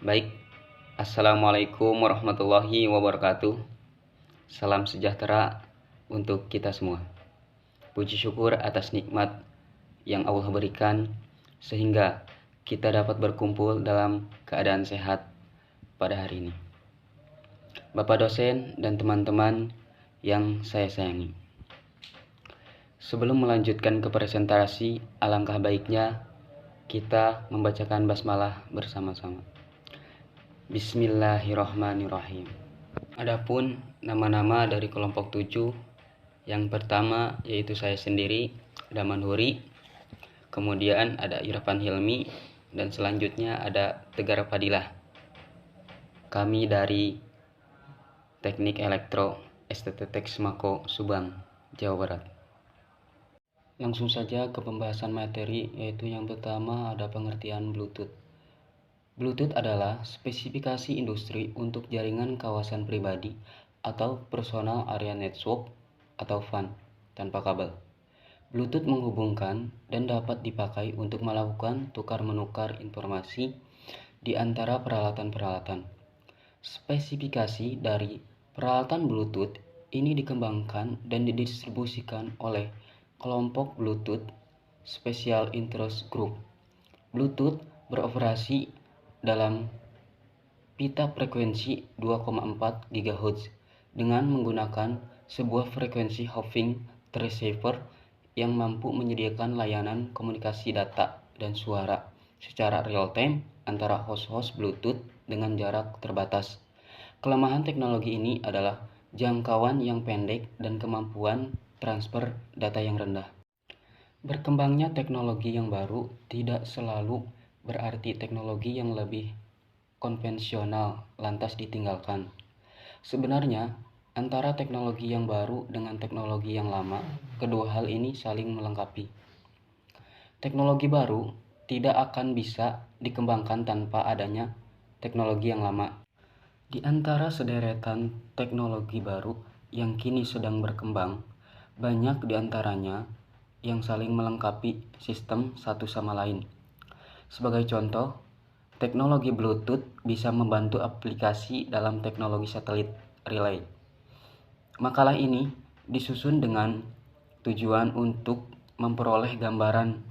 Baik, Assalamualaikum warahmatullahi wabarakatuh. Salam sejahtera untuk kita semua. Puji syukur atas nikmat yang Allah berikan sehingga kita dapat berkumpul dalam keadaan sehat pada hari ini. Bapak dosen dan teman-teman yang saya sayangi. Sebelum melanjutkan ke presentasi, alangkah baiknya kita membacakan basmalah bersama-sama. Bismillahirrahmanirrahim. Adapun nama-nama dari kelompok 7, yang pertama yaitu saya sendiri, Daman Huri, kemudian ada Irfan Hilmi, dan selanjutnya ada Tegar Fadilah. Kami dari Teknik Elektro STT Mako Subang, Jawa Barat. Langsung saja ke pembahasan materi, yaitu yang pertama ada pengertian Bluetooth. Bluetooth adalah spesifikasi industri untuk jaringan kawasan pribadi atau personal area network atau WAN tanpa kabel. Bluetooth menghubungkan dan dapat dipakai untuk melakukan tukar-menukar informasi di antara peralatan-peralatan. Spesifikasi dari peralatan Bluetooth ini dikembangkan dan didistribusikan oleh kelompok Bluetooth Special Interest Group. Bluetooth beroperasi dalam pita frekuensi 2,4 GHz dengan menggunakan sebuah frekuensi hopping transceiver yang mampu menyediakan layanan komunikasi data dan suara secara real-time antara host-host Bluetooth dengan jarak terbatas. Kelemahan teknologi ini adalah jangkauan yang pendek dan kemampuan transfer data yang rendah. Berkembangnya teknologi yang baru tidak selalu berarti teknologi yang lebih konvensional lantas ditinggalkan. Sebenarnya, antara teknologi yang baru dengan teknologi yang lama, kedua hal ini saling melengkapi. Teknologi baru tidak akan bisa dikembangkan tanpa adanya teknologi yang lama. Di antara sederetan teknologi baru yang kini sedang berkembang, banyak di antaranya yang saling melengkapi sistem satu sama lain. Sebagai contoh, teknologi Bluetooth bisa membantu aplikasi dalam teknologi satelit relay. Makalah ini disusun dengan tujuan untuk memperoleh gambaran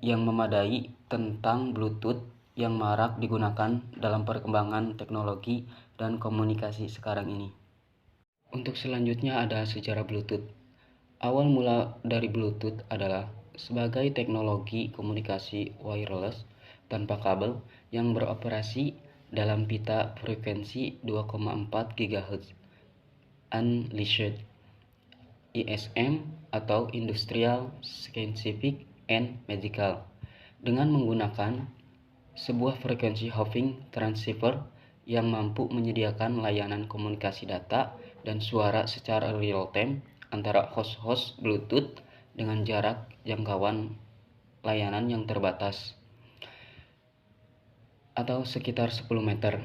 yang memadai tentang Bluetooth yang marak digunakan dalam perkembangan teknologi dan komunikasi sekarang ini. Untuk selanjutnya ada sejarah Bluetooth. Awal mula dari Bluetooth adalah sebagai teknologi komunikasi wireless tanpa kabel yang beroperasi dalam pita frekuensi 2,4 GHz Unleashed ISM atau Industrial Scientific and Medical dengan menggunakan sebuah frekuensi hopping transceiver yang mampu menyediakan layanan komunikasi data dan suara secara real-time antara host-host Bluetooth dengan jarak jangkauan layanan yang terbatas atau sekitar 10 meter.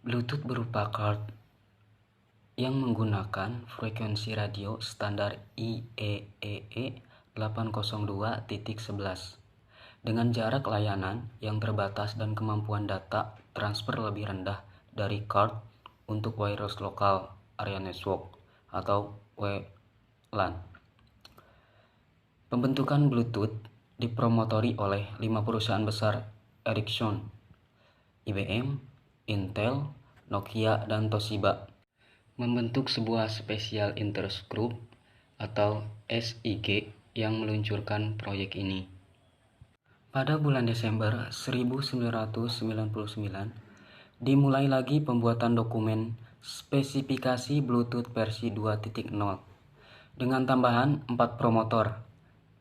Bluetooth berupa card yang menggunakan frekuensi radio standar IEEE 802.11 dengan jarak layanan yang terbatas dan kemampuan data transfer lebih rendah dari card untuk wireless local area network atau WLAN. Pembentukan Bluetooth dipromotori oleh 5 perusahaan besar: Ericsson, IBM, Intel, Nokia, dan Toshiba, membentuk sebuah Special Interest Group atau SIG yang meluncurkan proyek ini. Pada bulan Desember 1999, dimulai lagi pembuatan dokumen spesifikasi Bluetooth versi 2.0 dengan tambahan 4 promotor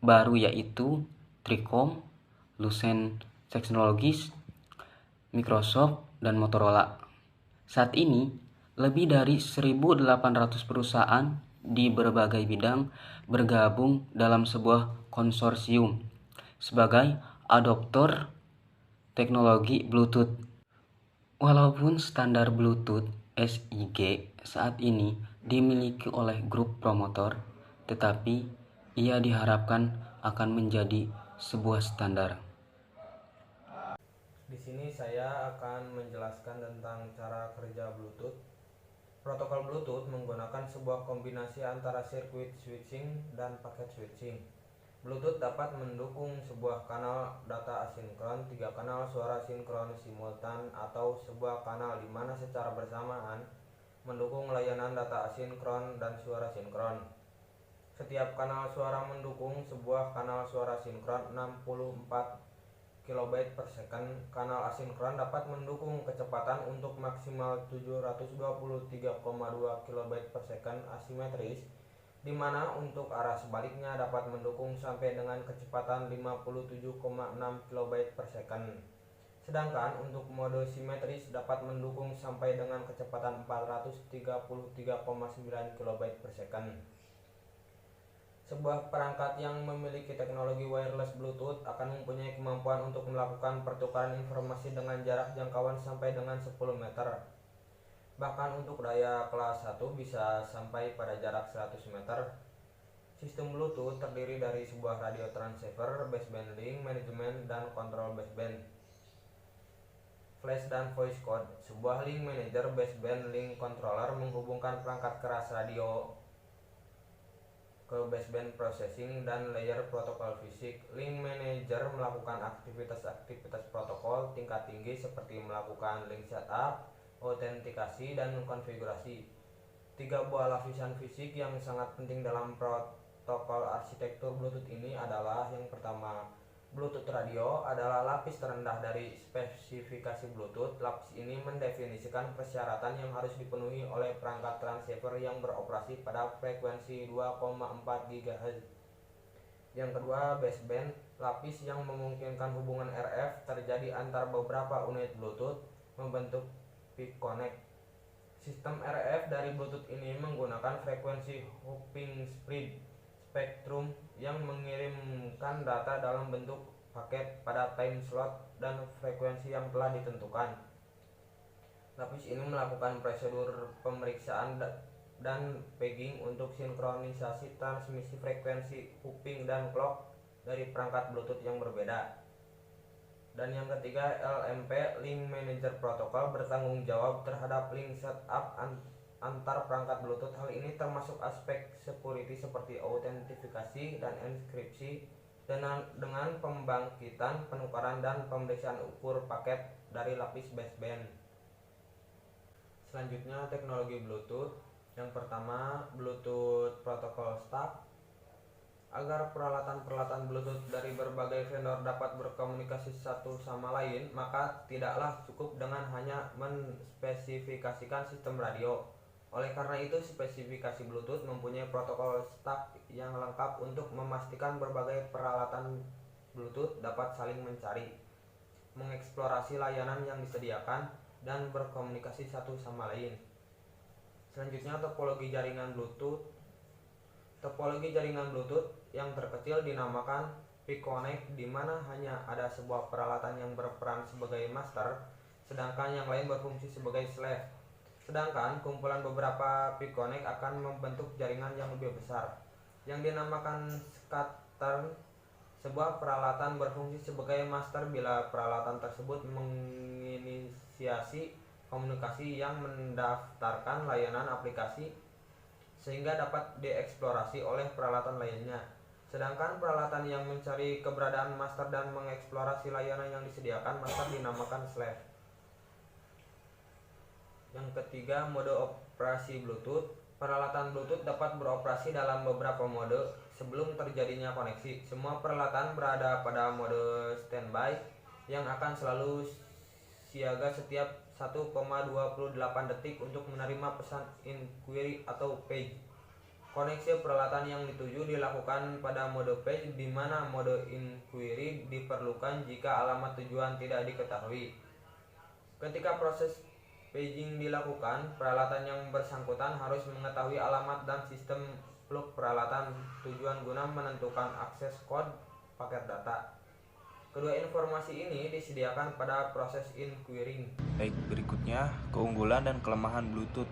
baru, yaitu Tricom, Lucent Technologies, Microsoft, dan Motorola. Saat ini, lebih dari 1.800 perusahaan di berbagai bidang bergabung dalam sebuah konsorsium sebagai adoptor teknologi Bluetooth. Walaupun standar Bluetooth SIG saat ini dimiliki oleh grup promotor, tetapi ia diharapkan akan menjadi sebuah standar. Di sini saya akan menjelaskan tentang cara kerja Bluetooth. Protokol Bluetooth menggunakan sebuah kombinasi antara sirkuit switching dan paket switching. Bluetooth dapat mendukung sebuah kanal data asinkron, 3 kanal suara sinkron simultan, atau sebuah kanal di mana secara bersamaan mendukung layanan data asinkron dan suara sinkron. Setiap kanal suara mendukung sebuah kanal suara sinkron 64 kilobyte per second. Kanal asinkron dapat mendukung kecepatan untuk maksimal 723,2 kilobyte per second asimetris, di mana untuk arah sebaliknya dapat mendukung sampai dengan kecepatan 57,6 kilobyte per second. Sedangkan untuk mode simetris dapat mendukung sampai dengan kecepatan 433,9 kilobyte per second. Sebuah perangkat yang memiliki teknologi wireless Bluetooth akan mempunyai kemampuan untuk melakukan pertukaran informasi dengan jarak jangkauan sampai dengan 10 meter. Bahkan untuk daya kelas 1 bisa sampai pada jarak 100 meter. Sistem Bluetooth terdiri dari sebuah radio transceiver, baseband link, manajemen, dan kontrol baseband, flash dan voice code. Sebuah link manager baseband link controller menghubungkan perangkat keras radio ke baseband processing dan layer protokol fisik. Link manager melakukan aktivitas-aktivitas protokol tingkat tinggi seperti melakukan link setup, autentikasi, dan konfigurasi. 3 buah lapisan fisik yang sangat penting dalam protokol arsitektur Bluetooth ini adalah: yang pertama, Bluetooth radio adalah lapis terendah dari spesifikasi Bluetooth. Lapis ini mendefinisikan persyaratan yang harus dipenuhi oleh perangkat transceiver yang beroperasi pada frekuensi 2,4 GHz. Yang kedua, baseband, lapis yang memungkinkan hubungan RF terjadi antar beberapa unit Bluetooth membentuk peak connect. Sistem RF dari Bluetooth ini menggunakan frekuensi hopping spektrum yang mengirimkan data dalam bentuk paket pada time slot dan frekuensi yang telah ditentukan. Lapis ini melakukan prosedur pemeriksaan dan pegging untuk sinkronisasi transmisi frekuensi hopping dan clock dari perangkat Bluetooth yang berbeda. Dan yang ketiga, LMP, Link Manager Protocol, bertanggung jawab terhadap link setup antar perangkat Bluetooth. Hal ini termasuk aspek security seperti autentifikasi dan enkripsi dengan pembangkitan, penukaran, dan pemeriksaan ukur paket dari lapis baseband. Selanjutnya, teknologi Bluetooth. Yang pertama, Bluetooth Protocol Stack. Agar peralatan-peralatan Bluetooth dari berbagai vendor dapat berkomunikasi satu sama lain, maka tidaklah cukup dengan hanya menspesifikasikan sistem radio. Oleh karena itu, spesifikasi Bluetooth mempunyai protokol stack yang lengkap untuk memastikan berbagai peralatan Bluetooth dapat saling mencari, mengeksplorasi layanan yang disediakan, dan berkomunikasi satu sama lain. Selanjutnya, topologi jaringan Bluetooth. Topologi jaringan Bluetooth yang terkecil dinamakan peak connect, di mana hanya ada sebuah peralatan yang berperan sebagai master, sedangkan yang lain berfungsi sebagai slave. Sedangkan kumpulan beberapa peak connect akan membentuk jaringan yang lebih besar, yang dinamakan scatter. Sebuah peralatan berfungsi sebagai master bila peralatan tersebut menginisiasi komunikasi yang mendaftarkan layanan aplikasi sehingga dapat dieksplorasi oleh peralatan lainnya. Sedangkan peralatan yang mencari keberadaan master dan mengeksplorasi layanan yang disediakan master dinamakan slave. Yang ketiga, mode operasi Bluetooth. Peralatan Bluetooth dapat beroperasi dalam beberapa mode sebelum terjadinya koneksi. Semua peralatan berada pada mode standby yang akan selalu siaga setiap 1,28 detik untuk menerima pesan inquiry atau page. Koneksi peralatan yang dituju dilakukan pada mode page, di mana mode inquiry diperlukan jika alamat tujuan tidak diketahui. Ketika proses paging dilakukan, peralatan yang bersangkutan harus mengetahui alamat dan sistem plug peralatan tujuan guna menentukan akses kode paket data. Kedua informasi ini disediakan pada proses inquiring. Baik, berikutnya keunggulan dan kelemahan Bluetooth.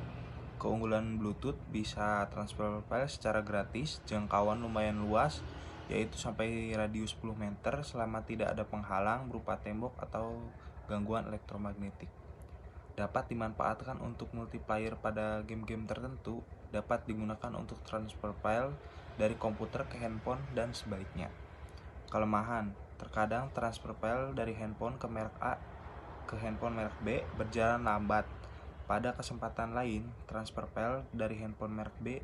Keunggulan Bluetooth bisa transfer file secara gratis, jangkauan lumayan luas, yaitu sampai radius 10 meter selama tidak ada penghalang berupa tembok atau gangguan elektromagnetik. Dapat dimanfaatkan untuk multiplayer pada game-game tertentu, dapat digunakan untuk transfer file dari komputer ke handphone dan sebaliknya. Kelemahan, terkadang transfer file dari handphone ke merek A ke handphone merek B berjalan lambat. Pada kesempatan lain, transfer file dari handphone merek B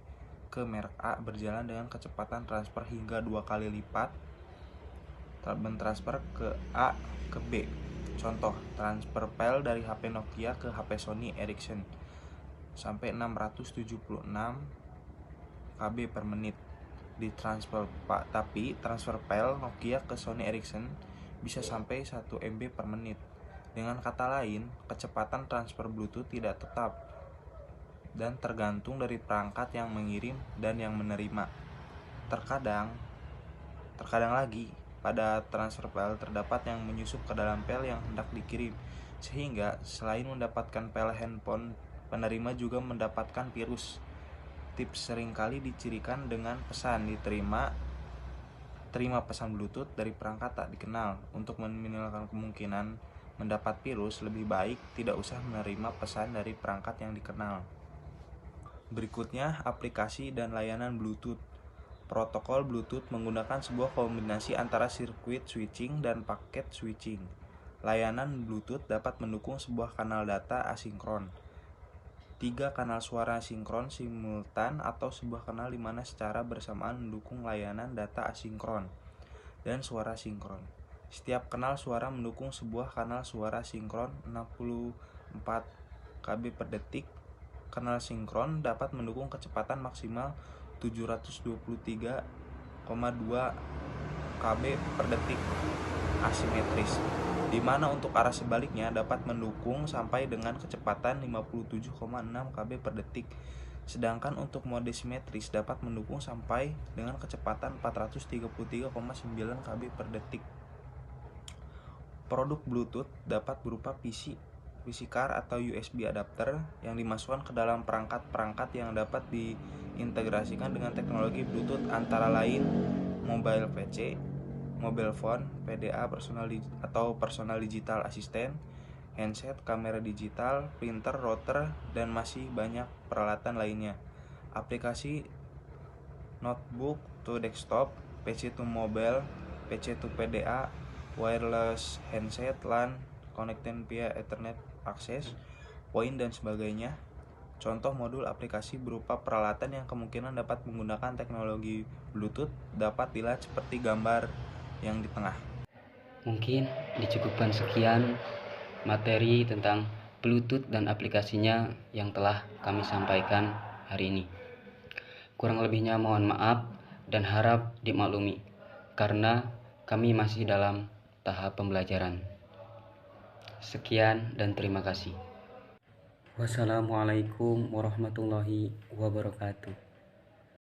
ke merek A berjalan dengan kecepatan transfer hingga 2 kali lipat mentransfer ke A ke B. Contoh, transfer file dari HP Nokia ke HP Sony Ericsson sampai 676 KB per menit ditransfer, tapi transfer file Nokia ke Sony Ericsson bisa sampai 1 MB per menit. Dengan kata lain, kecepatan transfer Bluetooth tidak tetap dan tergantung dari perangkat yang mengirim dan yang menerima. Terkadang lagi, pada transfer file terdapat yang menyusup ke dalam file yang hendak dikirim, sehingga selain mendapatkan file handphone, penerima juga mendapatkan virus. Tips seringkali dicirikan dengan pesan terima pesan Bluetooth dari perangkat tak dikenal. Untuk meminimalkan kemungkinan mendapat virus, lebih baik tidak usah menerima pesan dari perangkat yang dikenal. Berikutnya, aplikasi dan layanan Bluetooth. Protokol Bluetooth menggunakan sebuah kombinasi antara sirkuit switching dan paket switching. Layanan Bluetooth dapat mendukung sebuah kanal data asinkron, 3 kanal suara sinkron simultan, atau sebuah kanal di mana secara bersamaan mendukung layanan data asinkron dan suara sinkron. Setiap kanal suara mendukung sebuah kanal suara sinkron 64 KB per detik. Kanal sinkron dapat mendukung kecepatan maksimal 723,2 KB per detik asimetris, di mana untuk arah sebaliknya dapat mendukung sampai dengan kecepatan 57,6 KB per detik. Sedangkan untuk mode simetris dapat mendukung sampai dengan kecepatan 433,9 KB per detik. Produk Bluetooth dapat berupa PC card atau USB adapter yang dimasukkan ke dalam perangkat-perangkat yang dapat diintegrasikan dengan teknologi Bluetooth, antara lain mobile PC, mobile phone, PDA personal digital assistant, handset, kamera digital, printer, router, dan masih banyak peralatan lainnya. Aplikasi notebook to desktop, PC to mobile, PC to PDA, wireless handset, LAN, connected via Ethernet access point, dan sebagainya. Contoh modul aplikasi berupa peralatan yang kemungkinan dapat menggunakan teknologi Bluetooth dapat dilihat seperti gambar yang di tengah. Mungkin dicukupkan sekian materi tentang Bluetooth dan aplikasinya yang telah kami sampaikan hari ini. Kurang lebihnya mohon maaf dan harap dimaklumi karena kami masih dalam tahap pembelajaran. Sekian dan terima kasih. Wassalamualaikum warahmatullahi wabarakatuh.